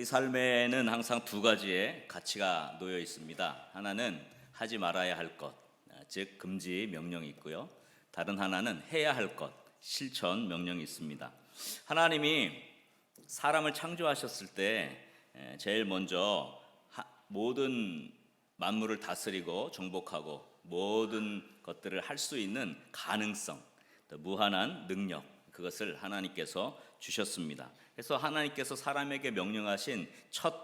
우리 삶에는 항상 두 가지의 가치가 놓여 있습니다. 하나는 하지 말아야 할 것, 즉 금지 명령이 있고요. 다른 하나는 해야 할 것, 실천 명령이 있습니다. 하나님이 사람을 창조하셨을 때 제일 먼저 모든 만물을 다스리고 정복하고 모든 것들을 할 수 있는 가능성, 무한한 능력, 그것을 하나님께서 주셨습니다. 그래서 하나님께서 사람에게 명령하신 첫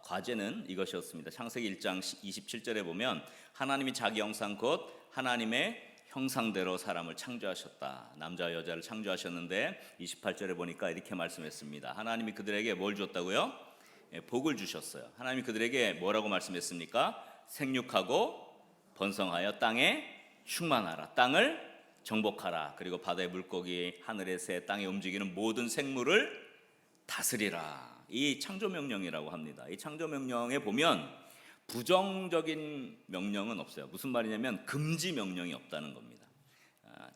과제는 이것이었습니다. 창세기 1장 27절에 보면 하나님이 자기 형상 곧 하나님의 형상대로 사람을 창조하셨다. 남자와 여자를 창조하셨는데 28절에 보니까 이렇게 말씀했습니다. 하나님이 그들에게 뭘 줬다고요? 복을 주셨어요. 하나님이 그들에게 뭐라고 말씀했습니까? 생육하고 번성하여 땅에 충만하라. 땅을 정복하라. 그리고 바다의 물고기, 하늘의 새, 땅에 움직이는 모든 생물을 다스리라. 이 창조 명령이라고 합니다. 이 창조 명령에 보면 부정적인 명령은 없어요. 무슨 말이냐면 금지 명령이 없다는 겁니다.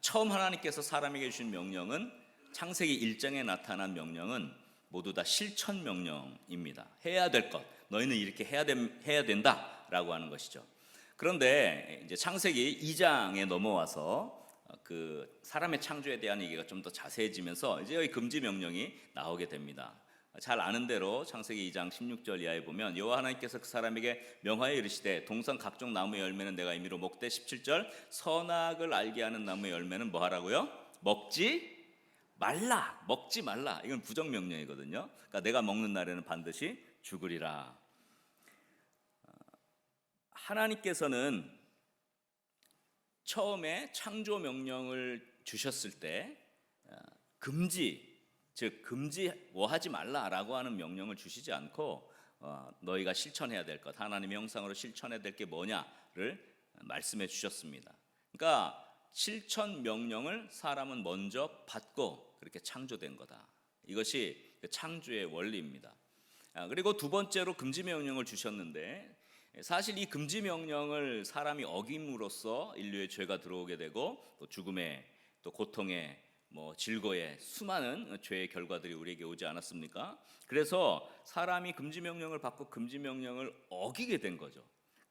처음 하나님께서 사람에게 주신 명령은 창세기 1장에 나타난 명령은 모두 다 실천 명령입니다. 해야 될 것, 너희는 이렇게 해야 된다라고 하는 것이죠. 그런데 이제 창세기 2장에 넘어와서 그 사람의 창조에 대한 얘기가 좀 더 자세해지면서 이제 여기 금지 명령이 나오게 됩니다. 잘 아는 대로 창세기 2장 16절 이하에 보면 여호와 하나님께서 그 사람에게 명하여 이르시되 동산 각종 나무의 열매는 내가 임의로 먹되 17절 선악을 알게 하는 나무의 열매는 뭐 하라고요? 먹지 말라. 먹지 말라. 이건 부정 명령이거든요. 그러니까 내가 먹는 날에는 반드시 죽으리라. 하나님께서는 처음에 창조 명령을 주셨을 때 금지, 즉 금지 뭐 하지 말라라고 하는 명령을 주시지 않고 너희가 실천해야 될 것, 하나님의 형상으로 실천해야 될 게 뭐냐를 말씀해 주셨습니다. 그러니까 실천 명령을 사람은 먼저 받고 그렇게 창조된 거다. 이것이 창조의 원리입니다. 그리고 두 번째로 금지 명령을 주셨는데 사실 이 금지 명령을 사람이 어김으로써 인류의 죄가 들어오게 되고 또 죽음의 또 고통의 질고의 수많은 죄의 결과들이 우리에게 오지 않았습니까? 그래서 사람이 금지 명령을 받고 금지 명령을 어기게 된 거죠.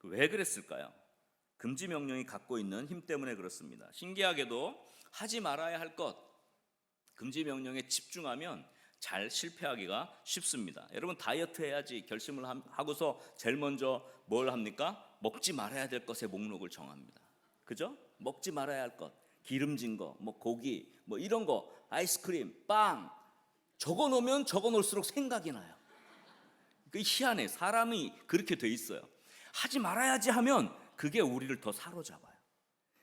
왜 그랬을까요? 금지 명령이 갖고 있는 힘 때문에 그렇습니다. 신기하게도 하지 말아야 할 것, 금지 명령에 집중하면 잘 실패하기가 쉽습니다. 여러분 다이어트 해야지 결심을 하고서 제일 먼저 뭘 합니까? 먹지 말아야 될 것의 목록을 정합니다. 그죠? 먹지 말아야 할 것, 기름진 거, 고기, 이런 거, 아이스크림, 빵 적어 놓으면 적어 놓을수록 생각이 나요. 그 희한해. 사람이 그렇게 돼 있어요. 하지 말아야지 하면 그게 우리를 더 사로잡아요.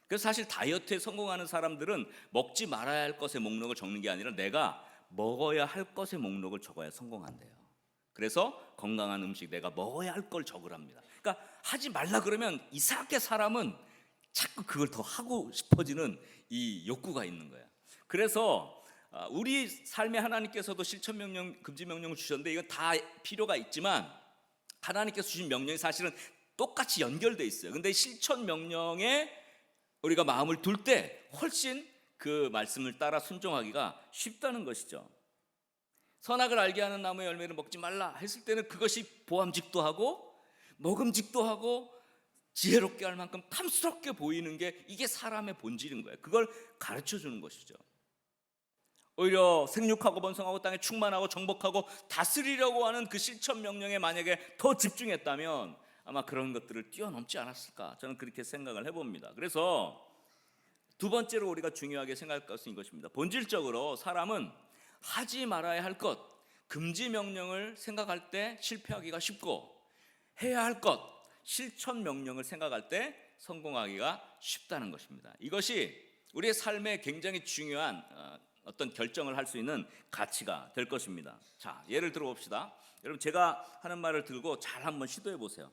그래서 사실 다이어트에 성공하는 사람들은 먹지 말아야 할 것의 목록을 적는 게 아니라 내가 먹어야 할 것의 목록을 적어야 성공한대요. 그래서 건강한 음식, 내가 먹어야 할 걸 적으랍니다. 그러니까 하지 말라 그러면 이상하게 사람은 자꾸 그걸 더 하고 싶어지는 이 욕구가 있는 거예요. 그래서 우리 삶에 하나님께서도 실천 명령, 금지 명령을 주셨는데 이건 다 필요가 있지만 하나님께서 주신 명령이 사실은 똑같이 연결돼 있어요. 근데 실천 명령에 우리가 마음을 둘 때 훨씬 그 말씀을 따라 순종하기가 쉽다는 것이죠. 선악을 알게 하는 나무의 열매를 먹지 말라 했을 때는 그것이 보암직도 하고 먹음직도 하고 지혜롭게 할 만큼 탐스럽게 보이는 게 이게 사람의 본질인 거예요. 그걸 가르쳐 주는 것이죠. 오히려 생육하고 번성하고 땅에 충만하고 정복하고 다스리려고 하는 그 실천 명령에 만약에 더 집중했다면 아마 그런 것들을 뛰어넘지 않았을까, 저는 그렇게 생각을 해봅니다. 그래서 두 번째로 우리가 중요하게 생각할 것은 이것입니다. 본질적으로 사람은 하지 말아야 할 것, 금지 명령을 생각할 때 실패하기가 쉽고 해야 할 것, 실천 명령을 생각할 때 성공하기가 쉽다는 것입니다. 이것이 우리의 삶에 굉장히 중요한 어떤 결정을 할 수 있는 가치가 될 것입니다. 자, 예를 들어 봅시다. 여러분 제가 하는 말을 들고 잘 한번 시도해 보세요.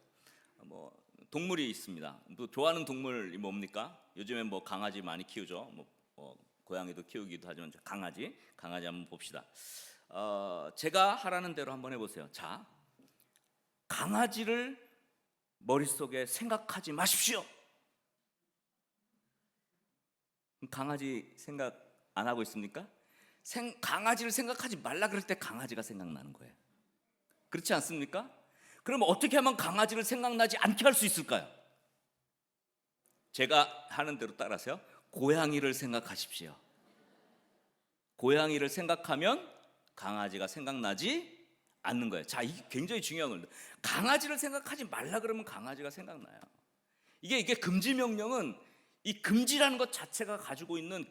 동물이 있습니다. 또 좋아하는 동물이 뭡니까? 요즘엔 강아지 많이 키우죠. 고양이도 키우기도 하지만 강아지 한번 봅시다. 제가 하라는 대로 한번 해보세요. 자, 강아지를 머릿속에 생각하지 마십시오. 강아지 생각 안 하고 있습니까? 강아지를 생각하지 말라 그럴 때 강아지가 생각나는 거예요. 그렇지 않습니까? 그럼 어떻게 하면 강아지를 생각나지 않게 할 수 있을까요? 제가 하는 대로 따라하세요. 고양이를 생각하십시오. 고양이를 생각하면 강아지가 생각나지 않는 거예요. 자, 이게 굉장히 중요한 겁니다. 강아지를 생각하지 말라 그러면 강아지가 생각나요. 이게 금지 명령은 이 금지라는 것 자체가 가지고 있는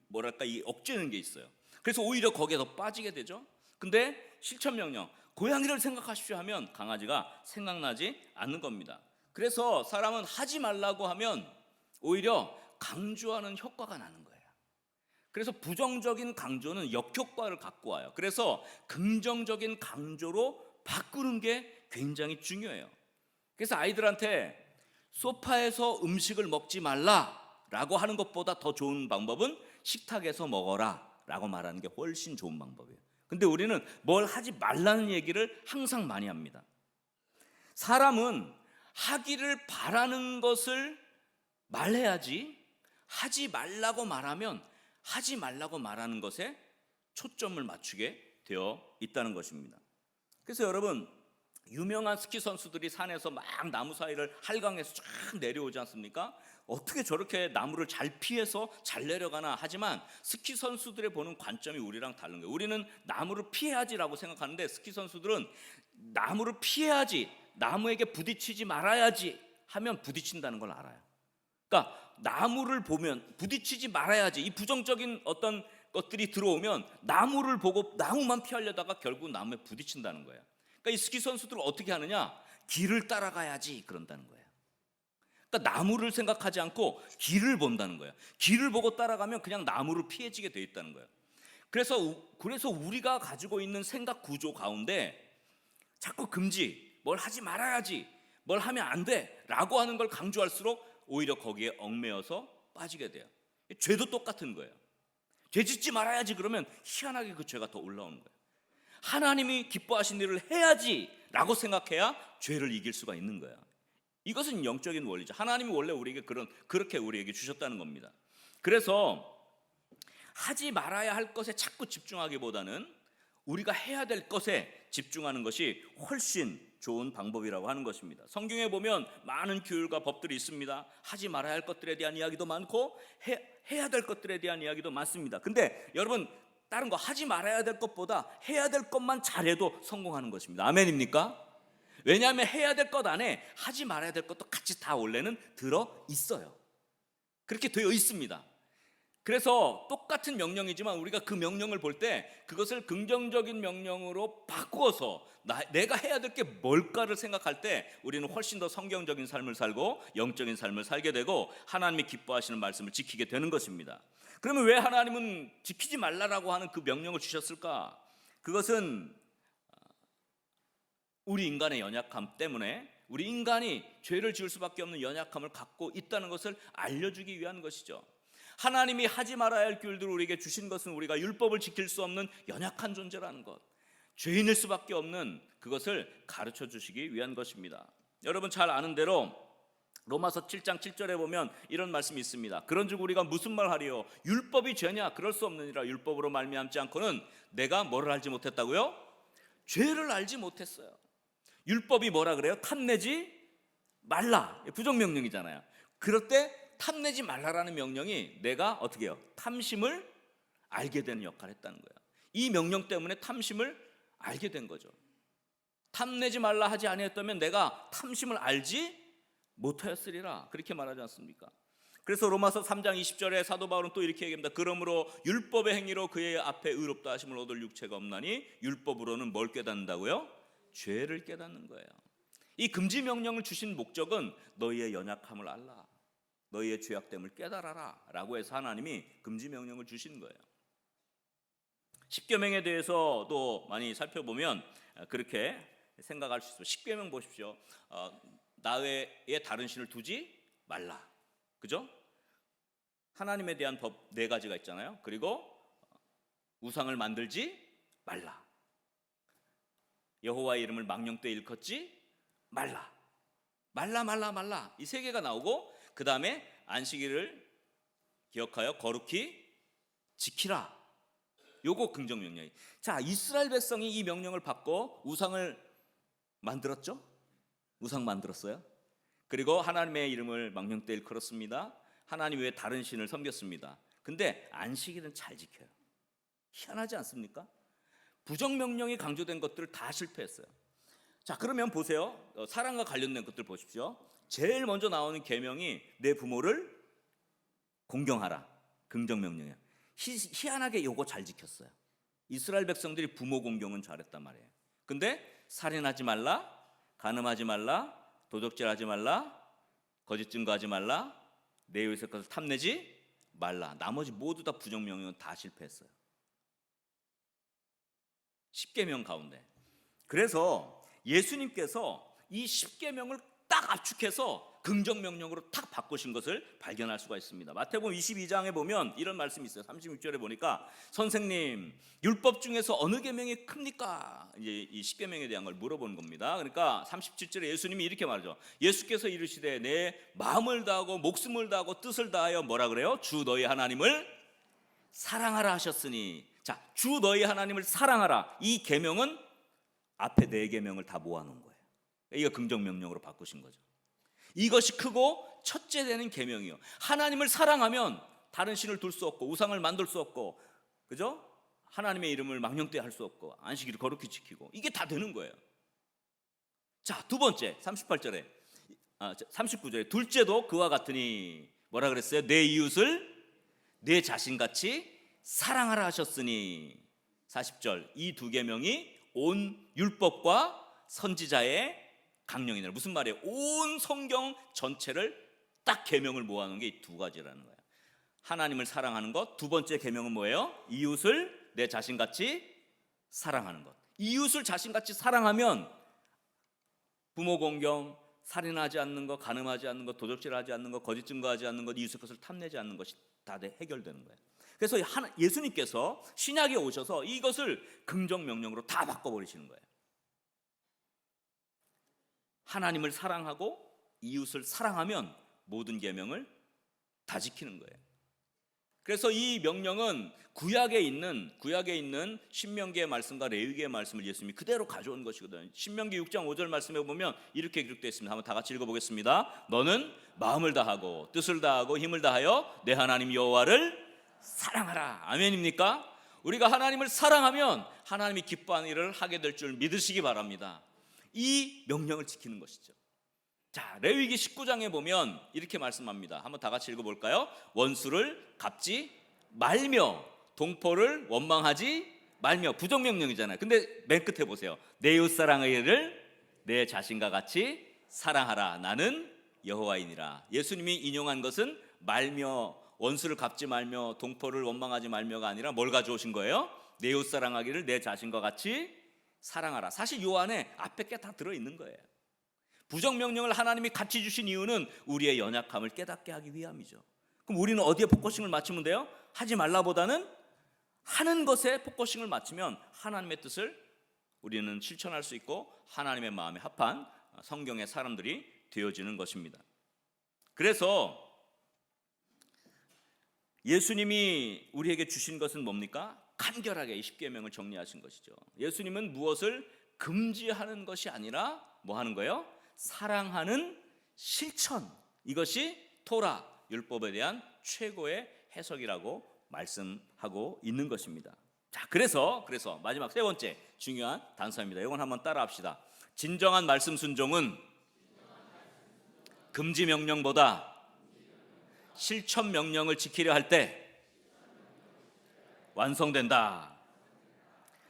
뭐랄까 이 억제는 게 있어요. 그래서 오히려 거기에 더 빠지게 되죠. 근데 실천 명령, 고양이를 생각하십시오 하면 강아지가 생각나지 않는 겁니다. 그래서 사람은 하지 말라고 하면 오히려 강조하는 효과가 나는 거예요. 그래서 부정적인 강조는 역효과를 갖고 와요. 그래서 긍정적인 강조로 바꾸는 게 굉장히 중요해요. 그래서 아이들한테 소파에서 음식을 먹지 말라라고 하는 것보다 더 좋은 방법은 식탁에서 먹어라라고 말하는 게 훨씬 좋은 방법이에요. 근데 우리는 뭘 하지 말라는 얘기를 항상 많이 합니다. 사람은 하기를 바라는 것을 말해야지, 하지 말라고 말하면 하지 말라고 말하는 것에 초점을 맞추게 되어 있다는 것입니다. 그래서 여러분, 유명한 스키 선수들이 산에서 막 나무 사이를 한강에서 쫙 내려오지 않습니까? 어떻게 저렇게 나무를 잘 피해서 잘 내려가나. 하지만 스키 선수들의 보는 관점이 우리랑 다른 거예요. 우리는 나무를 피해야지라고 생각하는데 스키 선수들은 나무를 피해야지, 나무에게 부딪히지 말아야지 하면 부딪힌다는 걸 알아요. 그러니까 나무를 보면 부딪히지 말아야지, 이 부정적인 어떤 것들이 들어오면 나무를 보고 나무만 피하려다가 결국 나무에 부딪힌다는 거예요. 그러니까 이 스키 선수들은 어떻게 하느냐? 길을 따라가야지 그런다는 거예요. 그러니까 나무를 생각하지 않고 길을 본다는 거예요. 길을 보고 따라가면 그냥 나무를 피해지게 돼 있다는 거예요. 그래서 우리가 가지고 있는 생각 구조 가운데 자꾸 금지, 뭘 하지 말아야지, 뭘 하면 안 돼라고 하는 걸 강조할수록 오히려 거기에 얽매여서 빠지게 돼요. 죄도 똑같은 거예요. 죄 짓지 말아야지 그러면 희한하게 그 죄가 더 올라오는 거예요. 하나님이 기뻐하신 일을 해야지 라고 생각해야 죄를 이길 수가 있는 거야. 이것은 영적인 원리죠. 하나님이 원래 우리에게 그렇게 우리에게 주셨다는 겁니다. 그래서 하지 말아야 할 것에 자꾸 집중하기보다는 우리가 해야 될 것에 집중하는 것이 훨씬 좋은 방법이라고 하는 것입니다. 성경에 보면 많은 규율과 법들이 있습니다. 하지 말아야 할 것들에 대한 이야기도 많고 해야 될 것들에 대한 이야기도 많습니다. 근데 여러분, 다른 거 하지 말아야 될 것보다 해야 될 것만 잘해도 성공하는 것입니다. 아멘입니까? 왜냐하면 해야 될 것 안에 하지 말아야 될 것도 같이 다 원래는 들어 있어요. 그렇게 되어 있습니다. 그래서 똑같은 명령이지만 우리가 그 명령을 볼 때 그것을 긍정적인 명령으로 바꾸어서 내가 해야 될 게 뭘까를 생각할 때 우리는 훨씬 더 성경적인 삶을 살고 영적인 삶을 살게 되고 하나님이 기뻐하시는 말씀을 지키게 되는 것입니다. 그러면 왜 하나님은 지키지 말라라고 하는 그 명령을 주셨을까? 그것은 우리 인간의 연약함 때문에, 우리 인간이 죄를 지을 수밖에 없는 연약함을 갖고 있다는 것을 알려주기 위한 것이죠. 하나님이 하지 말아야 할 규율들을 우리에게 주신 것은 우리가 율법을 지킬 수 없는 연약한 존재라는 것, 죄인일 수밖에 없는 그것을 가르쳐 주시기 위한 것입니다. 여러분 잘 아는 대로 로마서 7장 7절에 보면 이런 말씀이 있습니다. 그런즉 우리가 무슨 말 하리요? 율법이 죄냐? 그럴 수 없느니라. 율법으로 말미암지 않고는 내가 뭐를 알지 못했다고요? 죄를 알지 못했어요. 율법이 뭐라 그래요? 탐내지 말라. 부정명령이잖아요. 그럴 때 탐내지 말라라는 명령이 내가 어떻게 해요? 탐심을 알게 되는 역할을 했다는 거예요. 이 명령 때문에 탐심을 알게 된 거죠. 탐내지 말라 하지 아니했다면 내가 탐심을 알지 못하였으리라, 그렇게 말하지 않습니까? 그래서 로마서 3장 20절에 사도 바울은 또 이렇게 얘기합니다. 그러므로 율법의 행위로 그의 앞에 의롭다 하심을 얻을 육체가 없나니 율법으로는 뭘 깨닫는다고요? 죄를 깨닫는 거예요. 이 금지 명령을 주신 목적은 너희의 연약함을 알라, 너희의 죄악됨을 깨달아라 라고 해서 하나님이 금지 명령을 주신 거예요. 십계명에 대해서도 많이 살펴보면 그렇게 생각할 수 있어요. 십계명 보십시오. 나 외에 다른 신을 두지 말라, 그죠? 하나님에 대한 법 4가지가 있잖아요. 그리고 우상을 만들지 말라, 여호와의 이름을 망령되이 일컫지 말라, 말라 이 3개가 나오고 그 다음에 안식일을 기억하여 거룩히 지키라, 요거 긍정 명령이. 자, 이스라엘 백성이 이 명령을 받고 우상을 만들었죠? 우상 만들었어요. 그리고 하나님의 이름을 망령되 일컬었습니다. 하나님 외에 다른 신을 섬겼습니다. 근데 안식일은 잘 지켜요. 희한하지 않습니까? 부정명령이 강조된 것들을 다 실패했어요. 자, 그러면 보세요. 사랑과 관련된 것들 보십시오. 제일 먼저 나오는 계명이 내 부모를 공경하라. 긍정명령이에요. 희한하게 요거 잘 지켰어요. 이스라엘 백성들이 부모 공경은 잘했단 말이에요. 근데 살인하지 말라, 간음하지 말라, 도적질하지 말라, 거짓 증거하지 말라, 내 이웃의 것을 탐내지 말라. 나머지 모두 다 부정명령은 다 실패했어요. 10계명 가운데. 그래서 예수님께서 이 10계명을 딱 압축해서 긍정명령으로 딱 바꾸신 것을 발견할 수가 있습니다. 마태복음 22장에 보면 이런 말씀이 있어요. 36절에 보니까 선생님, 율법 중에서 어느 계명이 큽니까? 이제 이 10계명에 대한 걸 물어보는 겁니다. 그러니까 37절에 예수님이 이렇게 말하죠. 예수께서 이르시되 내 마음을 다하고 목숨을 다하고 뜻을 다하여 뭐라 그래요? 주 너희 하나님을 사랑하라 하셨으니. 자, 주 너희 하나님을 사랑하라. 이 계명은 앞에 4계명을 다 모아놓은 거예요. 이거 긍정명령으로 바꾸신 거죠. 이것이 크고 첫째 되는 계명이요. 하나님을 사랑하면 다른 신을 둘 수 없고 우상을 만들 수 없고, 그죠? 하나님의 이름을 망령되이 할 수 없고 안식일을 거룩히 지키고, 이게 다 되는 거예요. 자, 두 번째 38절에 39절에 둘째도 그와 같으니 뭐라 그랬어요? 내 이웃을 내 자신같이 사랑하라 하셨으니. 40절, 이 2계명이 온 율법과 선지자의 강령이네. 무슨 말이에요? 온 성경 전체를 딱 계명을 모아놓은 게 이 2가지라는 거예요. 하나님을 사랑하는 것. 두 번째 계명은 뭐예요? 이웃을 내 자신같이 사랑하는 것. 이웃을 자신같이 사랑하면 부모 공경, 살인하지 않는 것, 간음하지 않는 것, 도적질하지 않는 것, 거짓 증거하지 않는 것, 이웃의 것을 탐내지 않는 것이 다 해결되는 거예요. 그래서 예수님께서 신약에 오셔서 이것을 긍정 명령으로 다 바꿔버리시는 거예요. 하나님을 사랑하고 이웃을 사랑하면 모든 계명을 다 지키는 거예요. 그래서 이 명령은 구약에 있는 신명기의 말씀과 레위기의 말씀을 예수님이 그대로 가져온 것이거든요. 신명기 6장 5절 말씀에 보면 이렇게 기록되어 있습니다. 한번 다 같이 읽어보겠습니다. 너는 마음을 다하고 뜻을 다하고 힘을 다하여 내 하나님 여호와를 사랑하라. 아멘입니까? 우리가 하나님을 사랑하면 하나님이 기뻐하는 일을 하게 될 줄 믿으시기 바랍니다. 이 명령을 지키는 것이죠. 자, 레위기 19장에 보면 이렇게 말씀합니다. 한번 다 같이 읽어볼까요? 원수를 갚지 말며 동포를 원망하지 말며. 부정명령이잖아요. 근데 맨 끝에 보세요. 내 이웃사랑의를 내 자신과 같이 사랑하라. 나는 여호와이니라. 예수님이 인용한 것은 말며, 원수를 갚지 말며, 동포를 원망하지 말며가 아니라 뭘 가져오신 거예요? 내 이웃사랑하기를 내 자신과 같이 사랑하라. 사실 요 안에 앞에 게 다 들어있는 거예요. 부정명령을 하나님이 같이 주신 이유는 우리의 연약함을 깨닫게 하기 위함이죠. 그럼 우리는 어디에 포커싱을 맞추면 돼요? 하지 말라보다는 하는 것에 포커싱을 맞추면 하나님의 뜻을 우리는 실천할 수 있고 하나님의 마음에 합한 성경의 사람들이 되어지는 것입니다. 그래서 예수님이 우리에게 주신 것은 뭡니까? 간결하게 20계명을 정리하신 것이죠. 예수님은 무엇을 금지하는 것이 아니라 뭐 하는 거예요? 사랑하는 실천. 이것이 토라, 율법에 대한 최고의 해석이라고 말씀하고 있는 것입니다. 자, 그래서 마지막 세 번째 중요한 단서입니다. 이건 한번 따라합시다. 진정한 말씀 순종은 금지 명령보다 실천 명령을 지키려 할 때 완성된다.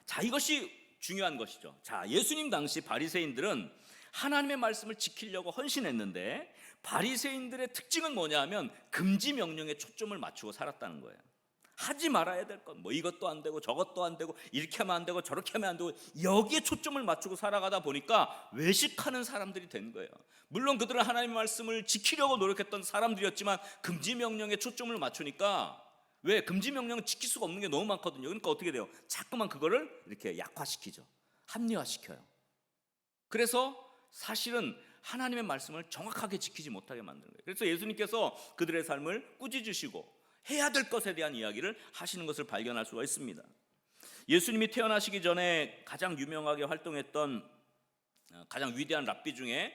자, 이것이 중요한 것이죠. 자, 예수님 당시 바리새인들은 하나님의 말씀을 지키려고 헌신했는데 바리새인들의 특징은 뭐냐 하면 금지 명령에 초점을 맞추고 살았다는 거예요. 하지 말아야 될 것, 뭐 이것도 안 되고 저것도 안 되고 이렇게 하면 안 되고 저렇게 하면 안 되고, 여기에 초점을 맞추고 살아가다 보니까 외식하는 사람들이 된 거예요. 물론 그들은 하나님의 말씀을 지키려고 노력했던 사람들이었지만 금지 명령에 초점을 맞추니까, 왜? 금지 명령은 지킬 수가 없는 게 너무 많거든요. 그러니까 어떻게 돼요? 자꾸만 그거를 이렇게 약화시키죠. 합리화시켜요. 그래서 사실은 하나님의 말씀을 정확하게 지키지 못하게 만드는 거예요. 그래서 예수님께서 그들의 삶을 꾸짖으시고 해야 될 것에 대한 이야기를 하시는 것을 발견할 수가 있습니다. 예수님이 태어나시기 전에 가장 유명하게 활동했던 가장 위대한 랍비 중에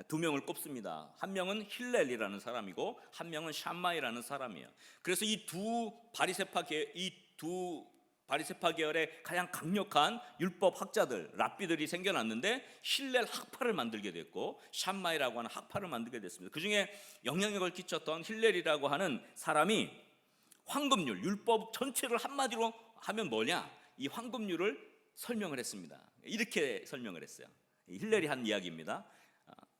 두 명을 꼽습니다. 한 명은 힐렐이라는 사람이고 한 명은 샴마이라는 사람이에요. 그래서 이 두 바리새파 계열의 가장 강력한 율법 학자들, 랍비들이 생겨났는데 힐렐 학파를 만들게 됐고 샴마이라고 하는 학파를 만들게 됐습니다. 그 중에 영향력을 끼쳤던 힐렐이라고 하는 사람이 황금률, 율법 전체를 한마디로 하면 뭐냐? 이 황금률을 설명을 했습니다. 이렇게 설명을 했어요. 힐렐이 한 이야기입니다.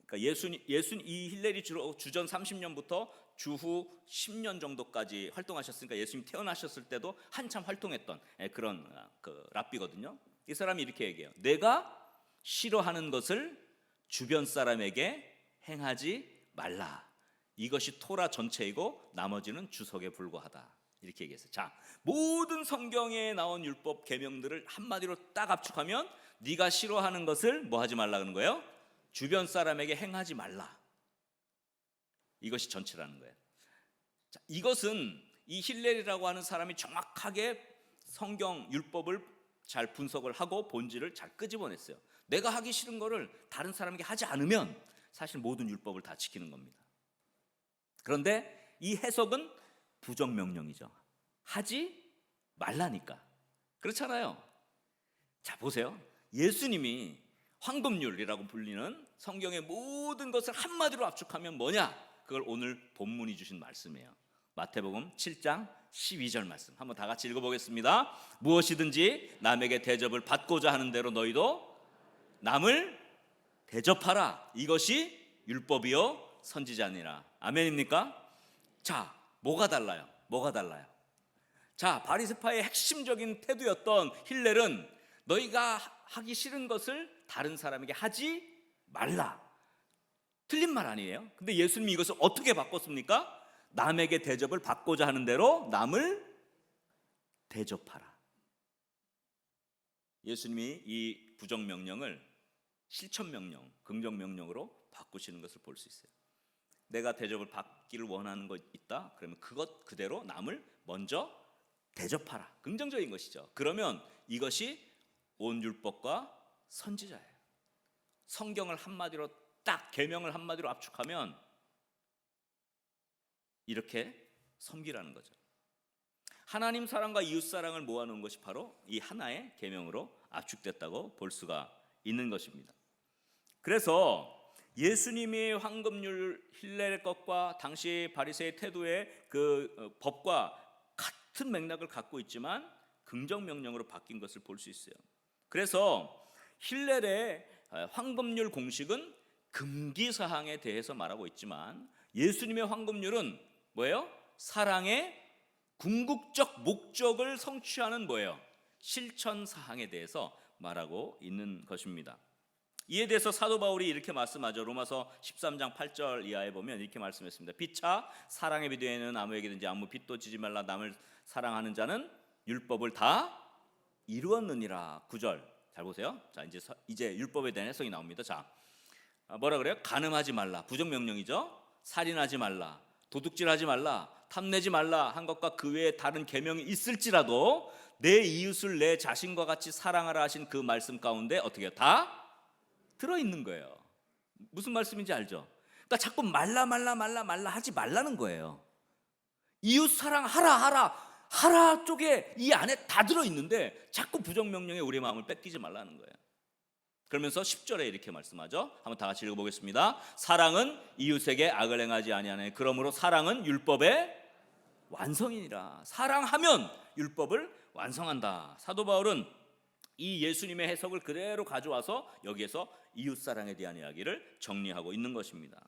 그러니까 이 힐렐이 주로 주전 30년부터 주후 10년 정도까지 활동하셨으니까 예수님 태어나셨을 때도 한참 활동했던 그런 랍비거든요. 이 사람이 이렇게 얘기해요. 내가 싫어하는 것을 주변 사람에게 행하지 말라. 이것이 토라 전체이고 나머지는 주석에 불과하다. 이렇게 얘기했어요. 자, 모든 성경에 나온 율법 계명들을 한마디로 딱 압축하면 네가 싫어하는 것을 뭐 하지 말라는 거예요? 주변 사람에게 행하지 말라. 이것이 전체라는 거예요. 자, 이것은 이 힐렐이라고 하는 사람이 정확하게 성경 율법을 잘 분석을 하고 본질을 잘 끄집어냈어요. 내가 하기 싫은 거를 다른 사람에게 하지 않으면 사실 모든 율법을 다 지키는 겁니다. 그런데 이 해석은 부정명령이죠. 하지 말라니까. 그렇잖아요. 자, 보세요. 예수님이 황금률이라고 불리는 성경의 모든 것을 한마디로 압축하면 뭐냐? 그걸 오늘 본문이 주신 말씀이에요. 마태복음 7장 12절 말씀 한번 다 같이 읽어보겠습니다. 무엇이든지 남에게 대접을 받고자 하는 대로 너희도 남을 대접하라. 이것이 율법이요 선지자니라. 아멘입니까? 자, 뭐가 달라요? 뭐가 달라요? 자, 바리새파의 핵심적인 태도였던 힐렐은 너희가 하기 싫은 것을 다른 사람에게 하지 말라. 틀린 말 아니에요? 근데 예수님이 이것을 어떻게 바꿨습니까? 남에게 대접을 받고자 하는 대로 남을 대접하라. 예수님이 이 부정명령을 실천명령, 긍정명령으로 바꾸시는 것을 볼 수 있어요. 내가 대접을 받기를 원하는 것 있다? 그러면 그것 그대로 남을 먼저 대접하라. 긍정적인 것이죠. 그러면 이것이 온 율법과 선지자예요. 성경을 한마디로 딱 계명을 한마디로 압축하면 이렇게 섬기라는 거죠. 하나님 사랑과 이웃 사랑을 모아놓은 것이 바로 이 하나의 계명으로 압축됐다고 볼 수가 있는 것입니다. 그래서 예수님이 황금률 힐렐의 것과 당시 바리새의 태도의 그 법과 같은 맥락을 갖고 있지만 긍정 명령으로 바뀐 것을 볼 수 있어요. 그래서 힐렐의 황금률 공식은 금기 사항에 대해서 말하고 있지만 예수님의 황금률은 뭐예요? 사랑의 궁극적 목적을 성취하는 뭐예요? 실천 사항에 대해서 말하고 있는 것입니다. 이에 대해서 사도 바울이 이렇게 말씀하죠. 로마서 13장 8절 이하에 보면 이렇게 말씀했습니다. 피차 사랑의 비대에는 아무에게든지 아무 빚도 지지 말라. 남을 사랑하는 자는 율법을 다 이루었느니라. 9절 잘 보세요. 자, 이제 율법에 대한 해석이 나옵니다. 자, 뭐라 그래요? 간음하지 말라. 부정명령이죠. 살인하지 말라. 도둑질하지 말라. 탐내지 말라 한 것과 그 외에 다른 계명이 있을지라도 내 이웃을 내 자신과 같이 사랑하라 하신 그 말씀 가운데 어떻게 해요? 다 들어있는 거예요. 무슨 말씀인지 알죠? 그러니까 자꾸 말라 하지 말라는 거예요. 이웃 사랑하라 쪽에 이 안에 다 들어있는데 자꾸 부정명령에 우리의 마음을 뺏기지 말라는 거예요. 그러면서 10절에 이렇게 말씀하죠. 한번 다 같이 읽어보겠습니다. 사랑은 이웃에게 악을 행하지 아니하네. 그러므로 사랑은 율법의 완성이니라. 사랑하면 율법을 완성한다. 사도 바울은 이 예수님의 해석을 그대로 가져와서 여기에서 이웃사랑에 대한 이야기를 정리하고 있는 것입니다.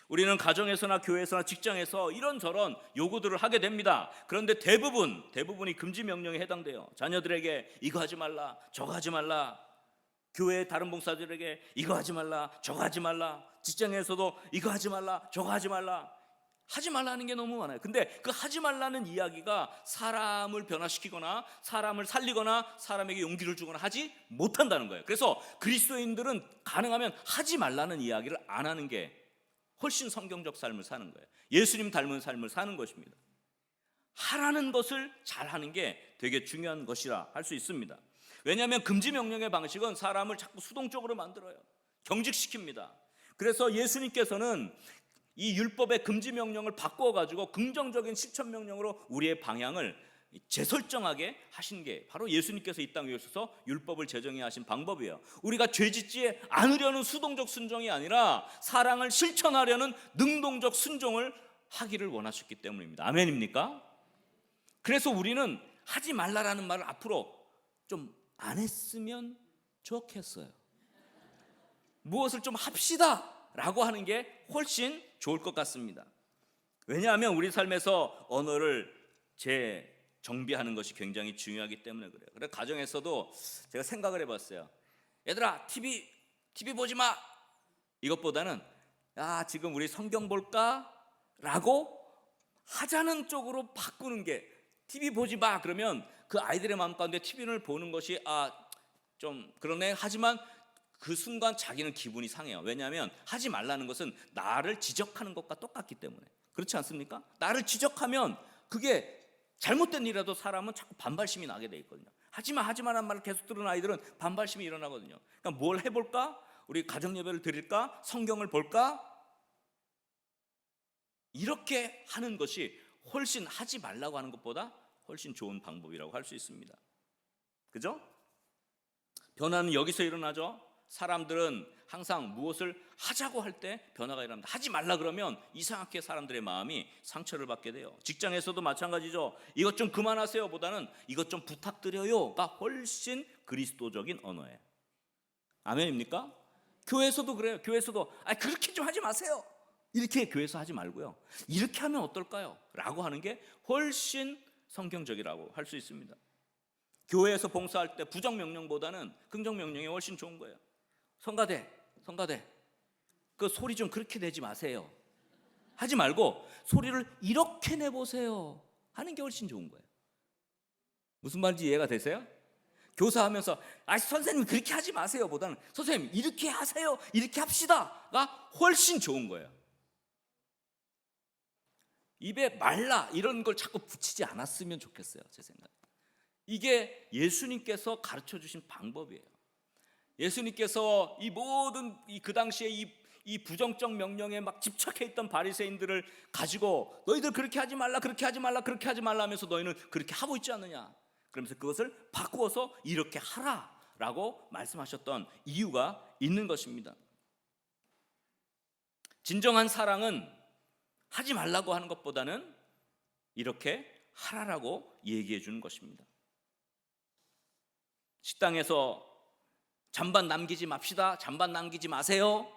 우리는 가정에서나 교회에서나 직장에서 이런저런 요구들을 하게 됩니다. 그런데 대부분이 금지 명령에 해당돼요. 자녀들에게 이거 하지 말라, 저거 하지 말라. 교회 다른 봉사들에게 이거 하지 말라, 저거 하지 말라. 직장에서도 이거 하지 말라, 저거 하지 말라. 하지 말라는 게 너무 많아요. 근데 그 하지 말라는 이야기가 사람을 변화시키거나 사람을 살리거나 사람에게 용기를 주거나 하지 못한다는 거예요. 그래서 그리스도인들은 가능하면 하지 말라는 이야기를 안 하는 게 훨씬 성경적 삶을 사는 거예요. 예수님 닮은 삶을 사는 것입니다. 하라는 것을 잘하는 게 되게 중요한 것이라 할 수 있습니다. 왜냐하면 금지 명령의 방식은 사람을 자꾸 수동적으로 만들어요. 경직시킵니다. 그래서 예수님께서는 이 율법의 금지 명령을 바꾸어 가지고 긍정적인 실천 명령으로 우리의 방향을 재설정하게 하신 게 바로 예수님께서 이 땅에 오셔서 율법을 제정해 하신 방법이에요. 우리가 죄짓지 않으려는 수동적 순종이 아니라 사랑을 실천하려는 능동적 순종을 하기를 원하셨기 때문입니다. 아멘입니까? 그래서 우리는 하지 말라라는 말을 앞으로 좀 안 했으면 좋겠어요. 무엇을 좀 합시다 라고 하는 게 훨씬 좋을 것 같습니다. 왜냐하면 우리 삶에서 언어를 재정비하는 것이 굉장히 중요하기 때문에 그래요. 그래서 가정에서도 제가 생각을 해봤어요. 얘들아 TV 보지 마. 이것보다는 지금 우리 성경 볼까? 라고 하자는 쪽으로 바꾸는 게, TV 보지 마 그러면 그 아이들의 마음 가운데 TV를 보는 것이 좀 그러네 하지만 그 순간 자기는 기분이 상해요. 왜냐하면 하지 말라는 것은 나를 지적하는 것과 똑같기 때문에. 그렇지 않습니까? 나를 지적하면 그게 잘못된 일이라도 사람은 자꾸 반발심이 나게 돼 있거든요. 하지마라는 말을 계속 들은 아이들은 반발심이 일어나거든요. 그러니까 뭘 해볼까? 우리 가정예배를 드릴까? 성경을 볼까? 이렇게 하는 것이 훨씬 하지 말라고 하는 것보다 훨씬 좋은 방법이라고 할 수 있습니다. 그죠? 변화는 여기서 일어나죠. 사람들은 항상 무엇을 하자고 할 때 변화가 일어납니다. 하지 말라 그러면 이상하게 사람들의 마음이 상처를 받게 돼요. 직장에서도 마찬가지죠. 이것 좀 그만하세요 보다는 이것 좀 부탁드려요가 훨씬 그리스도적인 언어예요. 아멘입니까? 교회에서도 그래요. 교회에서도 그렇게 좀 하지 마세요. 이렇게 교회에서 하지 말고요. 이렇게 하면 어떨까요? 라고 하는 게 훨씬 성경적이라고 할 수 있습니다. 교회에서 봉사할 때 부정명령보다는 긍정명령이 훨씬 좋은 거예요. 성가대 그 소리 좀 그렇게 내지 마세요 하지 말고 소리를 이렇게 내보세요 하는 게 훨씬 좋은 거예요. 무슨 말인지 이해가 되세요? 교사하면서 선생님 그렇게 하지 마세요 보다는 선생님 이렇게 하세요, 이렇게 합시다가 훨씬 좋은 거예요. 입에 말라 이런 걸 자꾸 붙이지 않았으면 좋겠어요. 제 생각에 이게 예수님께서 가르쳐 주신 방법이에요. 예수님께서 이 모든 그 당시에 이 부정적 명령에 막 집착해 있던 바리새인들을 가지고 너희들 그렇게 하지 말라 그렇게 하지 말라 그렇게 하지 말라 하면서 너희는 그렇게 하고 있지 않느냐, 그러면서 그것을 바꾸어서 이렇게 하라라고 말씀하셨던 이유가 있는 것입니다. 진정한 사랑은 하지 말라고 하는 것보다는 이렇게 하라라고 얘기해 주는 것입니다. 식당에서 잔반 남기지 맙시다, 잔반 남기지 마세요,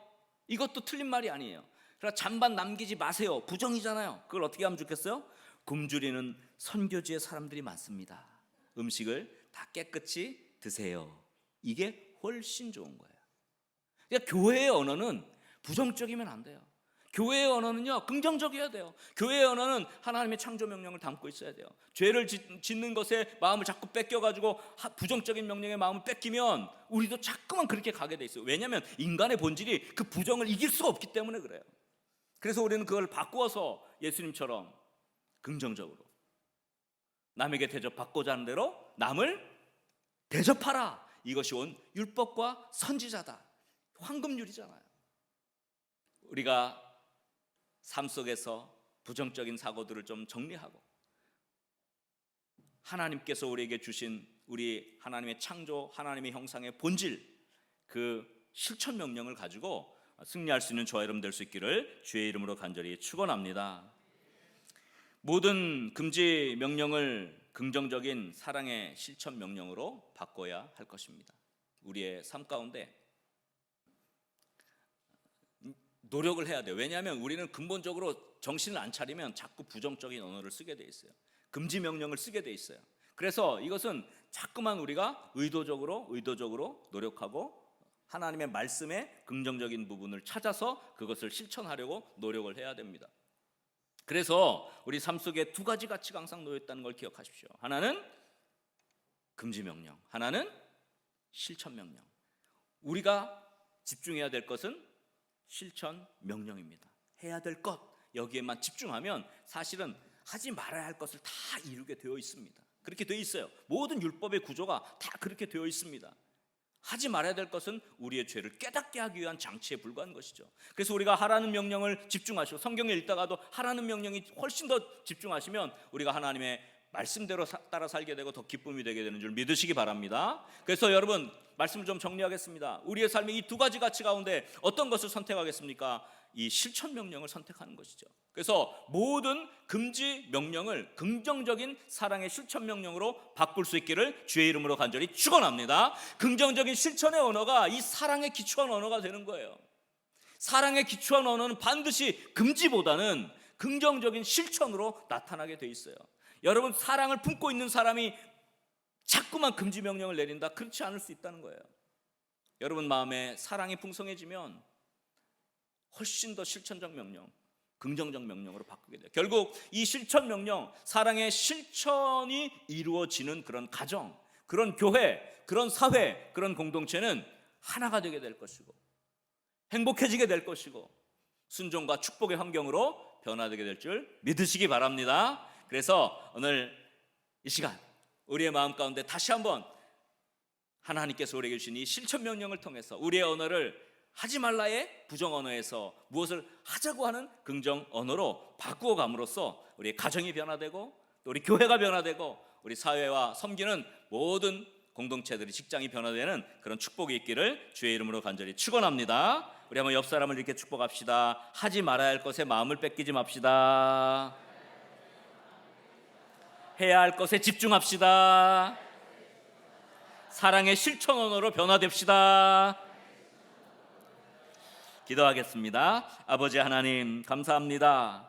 이것도 틀린 말이 아니에요. 그러나 잔반 남기지 마세요 부정이잖아요. 그걸 어떻게 하면 좋겠어요? 굶주리는 선교지의 사람들이 많습니다. 음식을 다 깨끗이 드세요. 이게 훨씬 좋은 거예요. 그러니까 교회의 언어는 부정적이면 안 돼요. 교회의 언어는요 긍정적이어야 돼요. 교회의 언어는 하나님의 창조 명령을 담고 있어야 돼요. 죄를 짓는 것에 마음을 자꾸 뺏겨가지고 부정적인 명령의 마음을 뺏기면 우리도 자꾸만 그렇게 가게 돼 있어요. 왜냐하면 인간의 본질이 그 부정을 이길 수가 없기 때문에 그래요. 그래서 우리는 그걸 바꾸어서 예수님처럼 긍정적으로 남에게 대접받고자 하는 대로 남을 대접하라. 이것이 온 율법과 선지자다. 황금률이잖아요. 우리가 삶 속에서 부정적인 사고들을 좀 정리하고 하나님께서 우리에게 주신 우리 하나님의 창조, 하나님의 형상의 본질, 그 실천 명령을 가지고 승리할 수 있는 저와 여러분 될 수 있기를 주의 이름으로 간절히 축원합니다. 모든 금지 명령을 긍정적인 사랑의 실천 명령으로 바꿔야 할 것입니다. 우리의 삶 가운데 노력을 해야 돼요. 왜냐하면 우리는 근본적으로 정신을 안 차리면 자꾸 부정적인 언어를 쓰게 돼 있어요. 금지 명령을 쓰게 돼 있어요. 그래서 이것은 자꾸만 우리가 의도적으로 노력하고 하나님의 말씀의 긍정적인 부분을 찾아서 그것을 실천하려고 노력을 해야 됩니다. 그래서 우리 삶 속에 두 가지 가치가 항상 놓여 있다는 걸 기억하십시오. 하나는 금지 명령, 하나는 실천 명령. 우리가 집중해야 될 것은 실천 명령입니다. 해야 될 것, 여기에만 집중하면 사실은 하지 말아야 할 것을 다 이루게 되어 있습니다. 그렇게 되어 있어요. 모든 율법의 구조가 다 그렇게 되어 있습니다. 하지 말아야 될 것은 우리의 죄를 깨닫게 하기 위한 장치에 불과한 것이죠. 그래서 우리가 하라는 명령을 집중하시고 성경을 읽다가도 하라는 명령이 훨씬 더 집중하시면 우리가 하나님의 말씀대로 따라 살게 되고 더 기쁨이 되게 되는 줄 믿으시기 바랍니다. 그래서 여러분, 말씀을 좀 정리하겠습니다. 우리의 삶의 이 두 가지 가치 가운데 어떤 것을 선택하겠습니까? 이 실천 명령을 선택하는 것이죠. 그래서 모든 금지 명령을 긍정적인 사랑의 실천 명령으로 바꿀 수 있기를 주의 이름으로 간절히 축원합니다. 긍정적인 실천의 언어가 이 사랑에 기초한 언어가 되는 거예요. 사랑에 기초한 언어는 반드시 금지보다는 긍정적인 실천으로 나타나게 돼 있어요. 여러분, 사랑을 품고 있는 사람이 자꾸만 금지 명령을 내린다? 그렇지 않을 수 있다는 거예요. 여러분 마음에 사랑이 풍성해지면 훨씬 더 실천적 명령, 긍정적 명령으로 바꾸게 돼요. 결국 이 실천 명령, 사랑의 실천이 이루어지는 그런 가정, 그런 교회, 그런 사회, 그런 공동체는 하나가 되게 될 것이고 행복해지게 될 것이고 순종과 축복의 환경으로 변화되게 될 줄 믿으시기 바랍니다. 그래서 오늘 이 시간 우리의 마음 가운데 다시 한번 하나님께서 우리에게 주신 이 실천 명령을 통해서 우리의 언어를 하지 말라의 부정 언어에서 무엇을 하자고 하는 긍정 언어로 바꾸어 감으로써 우리의 가정이 변화되고 또 우리 교회가 변화되고 우리 사회와 섬기는 모든 공동체들이, 직장이 변화되는 그런 축복이 있기를 주의 이름으로 간절히 축원합니다. 우리 한번 옆 사람을 이렇게 축복합시다. 하지 말아야 할 것에 마음을 뺏기지 맙시다. 해야 할 것에 집중합시다. 사랑의 실천 언어로 변화됩시다. 기도하겠습니다. 아버지 하나님, 감사합니다.